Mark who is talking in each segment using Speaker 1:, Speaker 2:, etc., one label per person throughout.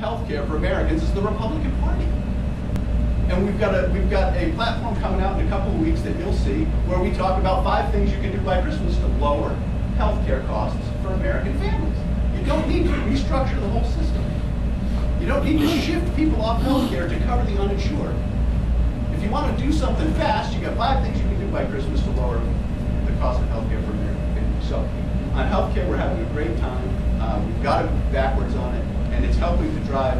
Speaker 1: health care for Americans is the Republican Party. And we've got a platform coming out in a couple of weeks that you'll see where we talk about 5 things you can do by Christmas to lower health care costs for American families. You don't need to restructure the whole system. You don't need to shift people off health care to cover the uninsured. If you want to do something fast, you got 5 things you can do by Christmas to lower the cost of health care for American families. So on health care, we're having a great time. We've got to move backwards on it, and it's helping to drive,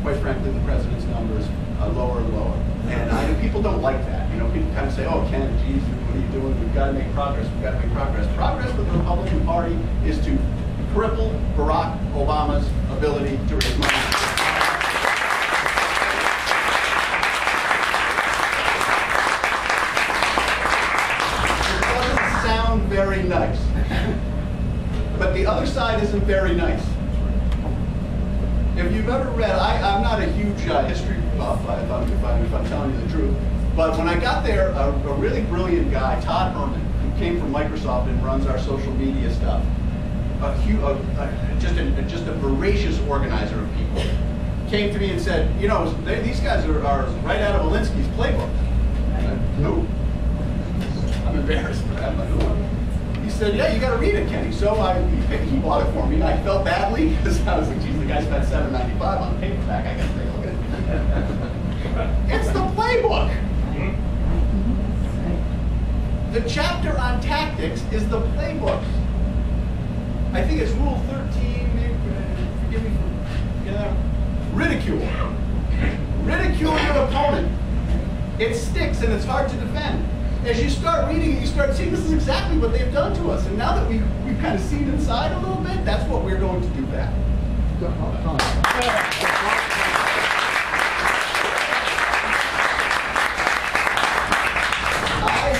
Speaker 1: quite frankly, the president's numbers lower and lower. And I know people don't like that. You know, people kind of say, oh, Ken, geez, what are you doing? We've got to make progress. We've got to make progress. Progress with the Republican Party is to cripple Barack Obama's ability to raise money. It doesn't sound very nice. But the other side isn't very nice. If you've ever read, I'm not a huge history buff, if I'm telling you the truth, but when I got there, a really brilliant guy, Todd Herman, who came from Microsoft and runs our social media stuff, just a voracious organizer of people, came to me and said, you know, these guys are right out of Alinsky's playbook. I said, no. I'm embarrassed for that, but who? He said, yeah, you got to read it, Kenny. So he bought it for me. I felt badly because I was like, geez, the guy spent $7.95 on the paperback. I got to take a look at it. It's the playbook. The chapter on tactics is the playbook. I think it's Rule 13. Forgive me for ridicule. Ridicule your opponent. It sticks and it's hard to defend. As you start reading it, you start seeing this is exactly what they've done to us. And now that we've kind of seen inside a little bit, that's what we're going to do back.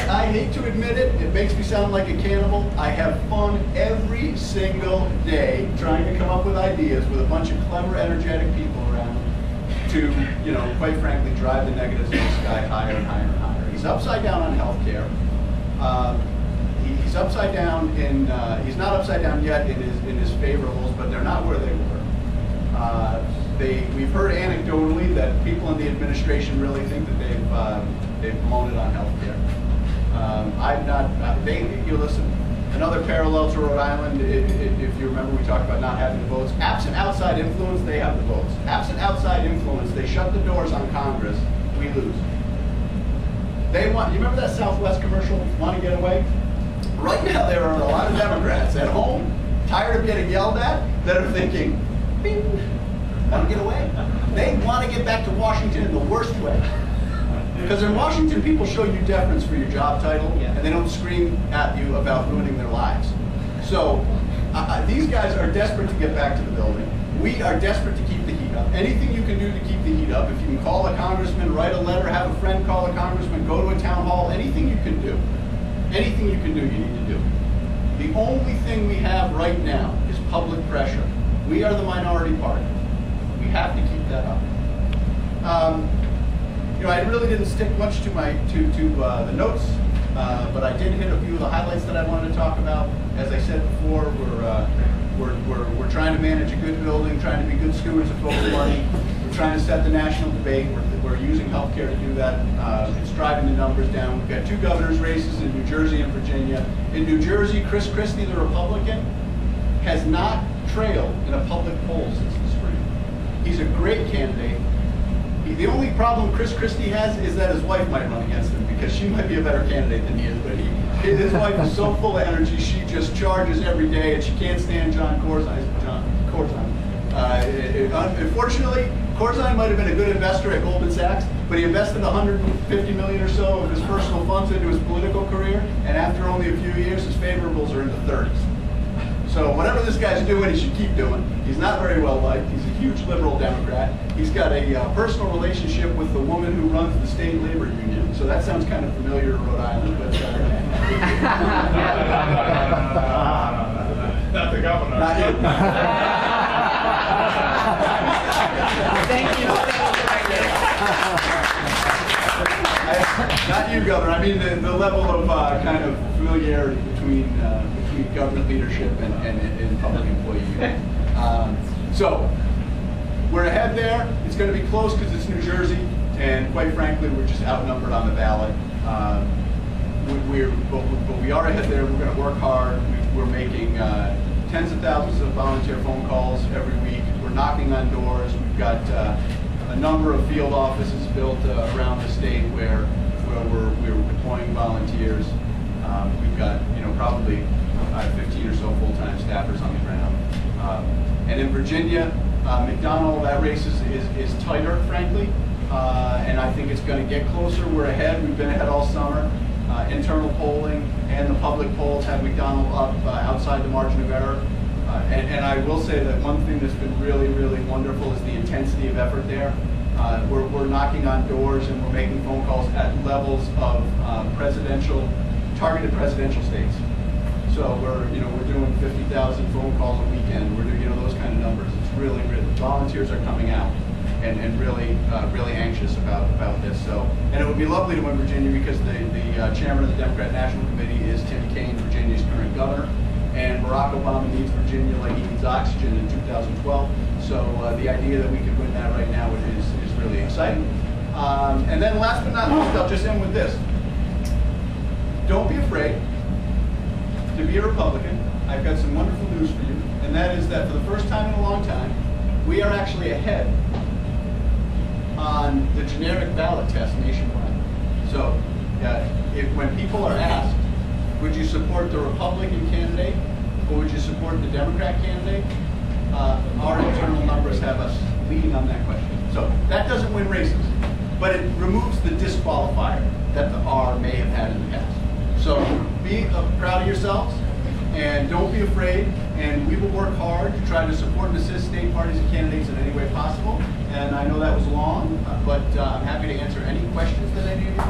Speaker 1: I hate to admit it, it makes me sound like a cannibal. I have fun every single day trying to come up with ideas with a bunch of clever, energetic people around to, you know, quite frankly, drive the negatives in the sky higher and higher and higher. He's upside down on health care. He's upside down in, he's not upside down yet in his favorables, but they're not where they were. We've heard anecdotally that people in the administration really think that they've blown it on health care. I've not, you listen, another parallel to Rhode Island, if you remember, we talked about not having the votes. Absent outside influence, they have the votes. Absent outside influence, they shut the doors on Congress, we lose. They want, you remember that Southwest commercial, Want to Get Away? Right now there are a lot of Democrats at home, tired of getting yelled at, that are thinking, bing, want to get away? They want to get back to Washington in the worst way. Because in Washington, people show you deference for your job title, and they don't scream at you about ruining their lives. So these guys are desperate to get back to the building. We are desperate to keep the heat up. Anything you can do to keep the heat up, if you can call a congressman, write a letter, have a friend call a congressman, go to a town hall, anything you can do. Anything you can do, you need to do. The only thing we have right now is public pressure. We are the minority party. We have to keep that up. You know, I really didn't stick much to the notes, but I did hit a few of the highlights that I wanted to talk about. As I said before, we're trying to manage a good building, trying to be good stewards of folks' money. We're trying to set the national debate. We're using healthcare to do that. It's driving the numbers down. We've got 2 governor's races in New Jersey and Virginia. In New Jersey, Chris Christie, the Republican, has not trailed in a public poll since the spring. He's a great candidate. The only problem Chris Christie has is that his wife might run against him because she might be a better candidate than he is. But his wife is so full of energy, she just charges every day, and she can't stand John Corzine. Unfortunately, Corzine might have been a good investor at Goldman Sachs, but he invested $150 million or so of his personal funds into his political career, and after only a few years, his favorables are in the 30s. So whatever this guy's doing, he should keep doing. He's not very well liked. He's a huge liberal Democrat. He's got a personal relationship with the woman who runs the state labor union. So that sounds kind of familiar to Rhode Island. But
Speaker 2: not the governor.
Speaker 1: Not you.
Speaker 2: Thank you.
Speaker 1: Not you, Governor. I mean the level of kind of familiarity between government leadership and public employee union. So we're ahead there. It's going to be close because it's New Jersey, and quite frankly, we're just outnumbered on the ballot. But we are ahead there. We're going to work hard. We're making tens of thousands of volunteer phone calls every week. We're knocking on doors. We've got a number of field offices built around the state where we're deploying volunteers. We've got probably 15 or so full-time staffers on the ground. And in Virginia, McDonald, that race is tighter, frankly, and I think it's going to get closer. We're ahead. We've been ahead all summer. Internal polling and the public polls have McDonald up outside the margin of error. And I will say that one thing that's been really, really wonderful is the intensity of effort there. We're knocking on doors and we're making phone calls at levels of targeted presidential states. So we're doing 50,000 phone calls a weekend. We're doing those kind of numbers. It's really volunteers are coming out and really anxious about this. So, and it would be lovely to win Virginia because the chairman of the Democrat National Committee is Tim Kaine, Virginia's current governor, and Barack Obama needs Virginia like he needs oxygen in 2012. So the idea that we could win that right now is really exciting. And then last but not least, I'll just end with this. Don't be afraid to be a Republican. I've got some wonderful news for you, and that is that for the first time in a long time, we are actually ahead on the generic ballot test nationwide. So when people are asked, would you support the Republican candidate or would you support the Democrat candidate, our internal numbers have us leading on that question. So that doesn't win races, but it removes the disqualifier that the R may have had in the past. So be proud of yourselves and don't be afraid, and we will work hard to try to support and assist state parties and candidates in any way possible. And I know that was long, but I'm happy to answer any questions that any of you